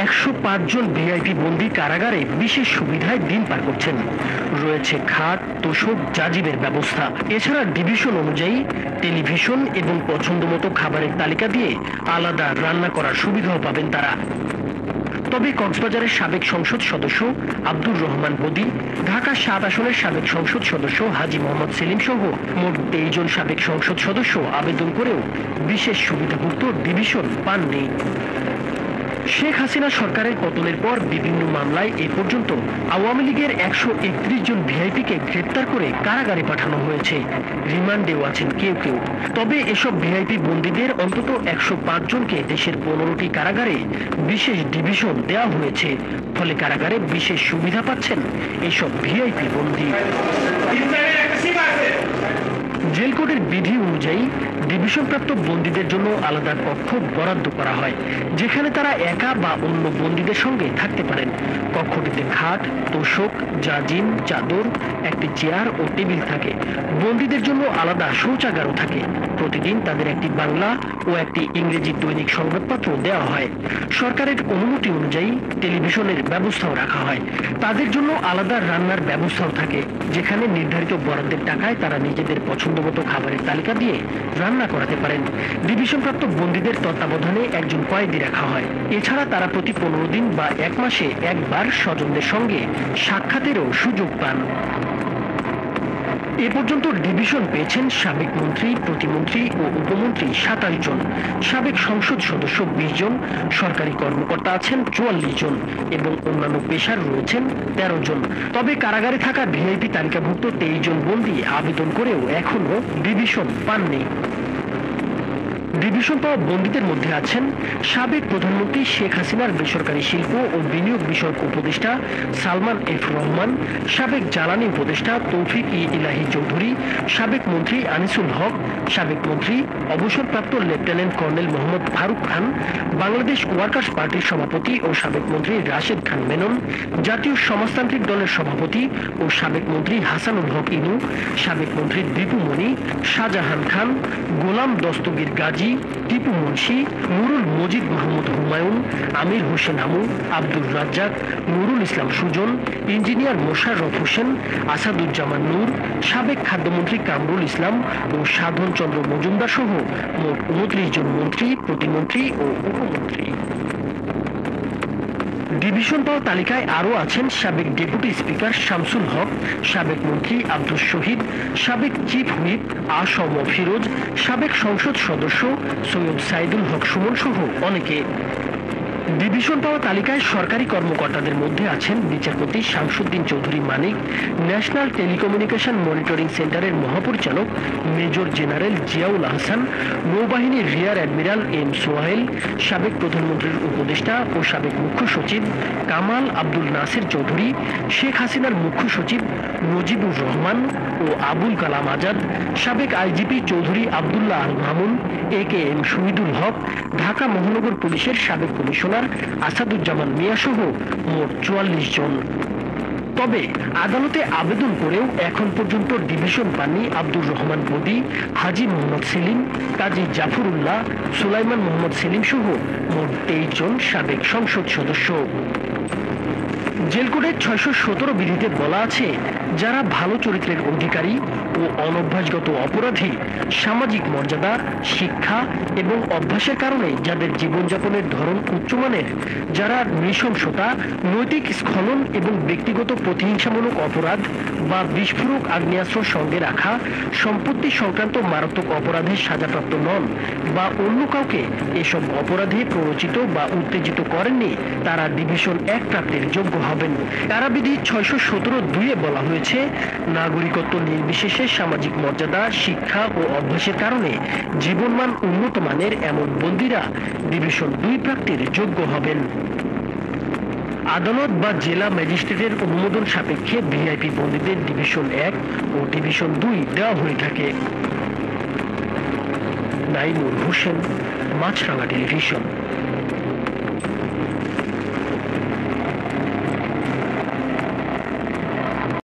105 জন VIP বন্দী কারাগারে বিশেষ সুবিধায় দিন পার করছেন। রয়েছে খাট, তোশক, জাজিমের ব্যবস্থা। এছাড়া ডিভিশন অনুযায়ী টেলিভিশন এবং পছন্দমতো খাবারের তালিকা দিয়ে আলাদা রান্না করার সুবিধাও পাবেন তারা। তবে কক্সবাজারের সাবেক সংসদ সদস্য আব্দুর রহমান বদী, ঢাকা ৭ আসনের সাবেক সংসদ সদস্য হাজী মোহাম্মদ সেলিম সহ মোট 23 জন সাবেক সংসদ সদস্য আবেদন করেও বিশেষ সুবিধাভুক্ত ডিভিশন পাননি। শেখ হাসিনা সরকারের পতনের পর বিভিন্ন মামলায় এ পর্যন্ত আওয়ামী লীগের 131 জন ভিআইপিকে গ্রেপ্তার করে কারাগারে পাঠানো হয়েছে। রিমান্ডেও আছেন কেউ কেউ। তবে এসব ভিআইপি বন্দীদের অন্তত 105 জনকে দেশের 15টি কারাগারে বিশেষ ডিভিশন দেওয়া হয়েছে। ফলে কারাগারে বিশেষ সুবিধা পাচ্ছেন এসব ভিআইপি বন্দী। জেল কোডের বিধি অনুযায়ী ডিভিশনপ্রাপ্ত বন্দীদের জন্য আলাদা কক্ষ বরাদ্দ করা হয়, যেখানে তারা একা বা অন্য বন্দীদের সঙ্গে থাকতে পারেন। কক্ষটিতে খাট, তোশক, জাজিম, চাদর, একটি চেয়ার ও টেবিল থাকে। বন্দীদের জন্য আলাদা শৌচাগারও থাকে। প্রতিদিন তাদের একটি বাংলা ও একটি ইংরেজি দৈনিক সংবাদপত্র দেওয়া হয়। সরকারের অনুমতি অনুযায়ী টেলিভিশনের ব্যবস্থাও রাখা হয়। তাদের জন্য আলাদা রান্নার ব্যবস্থাও থাকে, যেখানে নির্ধারিত বরাদ্দের টাকায় তারা নিজেদের পছন্দমতো খাবারের তালিকা দিয়ে রান্না করাতে পারেন। ডিভিশনপ্রাপ্ত বন্দীদের তত্ত্বাবধানে একজন কয়েদি রাখা হয়। এছাড়া তারা প্রতি 15 দিন বা 1 মাসে একবার স্বজনদের সঙ্গে সাক্ষাতেরও সুযোগ পান। এ পর্যন্ত ডিভিশন পেয়েছেন সাবেক মন্ত্রী, প্রতিমন্ত্রী ও উপমন্ত্রী 27 জন, সাবেক সংসদ সদস্য 20 জন, সরকারি কর্মকর্তা আছেন 44 জন এবং অন্যান্য পেশার রয়েছেন 13 জন। তবে কারাগারে থাকা ভিআইপি তালিকাভুক্ত 23 জন বন্দী আবেদন করেও এখনো ডিভিশন পাননি। ডিভিশন পাওয়া বন্দীদের মধ্যে আছেন সাবেক প্রধানমন্ত্রী শেখ হাসিনার বেসরকারি শিল্প ও বিনিয়োগ বিষয়ক উপদেষ্টা সালমান এফ রহমান, সাবেক জ্বালানি উপদেষ্টা তৌফিক ইলাহি চৌধুরী, সাবেক মন্ত্রী আনিসুল হক, সাবেক মন্ত্রী অবসরপ্রাপ্ত lieutenant colonel Mohammad Faruk Khan, Bangladesh workers পার্টির সভাপতি ও সাবেক মন্ত্রী রাশেদ খান মেনন, জাতীয় সমাজতান্ত্রিক দলের সভাপতি ও সাবেক মন্ত্রী হাসানুল হক ইনু, সাবেক মন্ত্রী দীপু মনি, শাহজাহান খান, গোলাম দস্তগীর গাজী, টিপু মুন্সি, নুরুল মজিদ মাহমুদ হুমায়ুন, আমির হোসেন আমু, আব্দুর রাজ্জাক, নুরুল ইসলাম সুজন, ইঞ্জিনিয়ার মোশাররফ হোসেন, আসাদুজ্জামান নূর, সাবেক খাদ্যমন্ত্রী কামরুল ইসলাম ও সাধন চন্দ্র মজুমদার সহ মোট 29 জন মন্ত্রী, প্রতিমন্ত্রী ও উপমন্ত্রী। ডিভিশন পাওয়া তালিকায় আরও আছেন সাবেক ডেপুটি স্পিকার শামসুল হক, সাবেক মন্ত্রী আব্দুস শহীদ, সাবেক চিফ হুইপ আসম ফিরোজ, সাবেক সংসদ সদস্য সৈয়দ সাইদুল হক সুমন সহ অনেকে। ডিভিশন পাওয়া তালিকায় সরকারি কর্মকর্তাদের মধ্যে আছেন বিচারপতি শামসুদ্দিন চৌধুরী মানিক, ন্যাশনাল টেলিকমিউনিকেশন মনিটরিং সেন্টারের মহাপরিচালক মেজর জেনারেল জিয়াউল আহসান, নৌবাহিনীর রিয়ার অ্যাডমিরাল এম সোহাইল, সাবেক প্রধানমন্ত্রীর উপদেষ্টা ও সাবেক মুখ্য সচিব কামাল আব্দুল নাসির চৌধুরী, শেখ হাসিনার মুখ্য সচিব নজিবুর রহমান ও আবুল কালাম আজাদ, সাবেক আইজিপি চৌধুরী আবদুল্লাহ আল মামুন, AKM শহীদুল হক, ঢাকা মহানগর পুলিশের সাবেক কমিশনার আসাদুজ্জামান মিয়া সহ মোট 44 জন। তবে আদালতে আবেদন করেও এখন পর্যন্ত ডিভিশন পাননি আব্দুর রহমান বদী, হাজী মোহাম্মদ সেলিম, কাজী জাফরুল্লাহ, সুলাইমান মোহাম্মদ সেলিম সহ মোট 23 জন সাবেক সংসদ সদস্য। জেল কোডের 617 বিধিতে বলা আছে, যারা ভালো চরিত্রের অধিকারী ও অনভ্যাসগত অপরাধী, সামাজিক মর্যাদা, শিক্ষা এবং অভ্যাসের কারণে যাদের জীবনযাপনের ধরন উচ্চমানের, যারা নৃশংসতা, নৈতিক স্খলন এবং ব্যক্তিগত প্রতিহিংসামূলক অপরাধ বা বিস্ফোরক আগ্নেয়াস্ত্র সঙ্গে রাখা, সম্পত্তি সংক্রান্ত মারাত্মক অপরাধের সাজাপ্রাপ্ত নন বা অন্য কাউকে এসব অপরাধে প্ররোচিত বা উত্তেজিত করেননি, তারা ডিভিশন 1 প্রাপ্তির যোগ্য হবেন। কারাবিধি 617(2)-এ বলা হয়েছে, নাগরিকত্ব নির্বিশেষে সামাজিক মর্যাদা, শিক্ষা ও অভ্যাসের কারণে জীবনমান উন্নত মানের এমন বন্দীরা ডিভিশন 2 প্রাপ্তির যোগ্য হবেন। আদালত বা জেলা ম্যাজিস্ট্রেটের অনুমোদন সাপেক্ষে ভিআইপি বন্দীদের ডিভিশন 1 ও ডিভিশন 2 দেওয়া হয়ে থাকে। নাইমুর হোসেন, মাছরাঙা টেলিভিশন।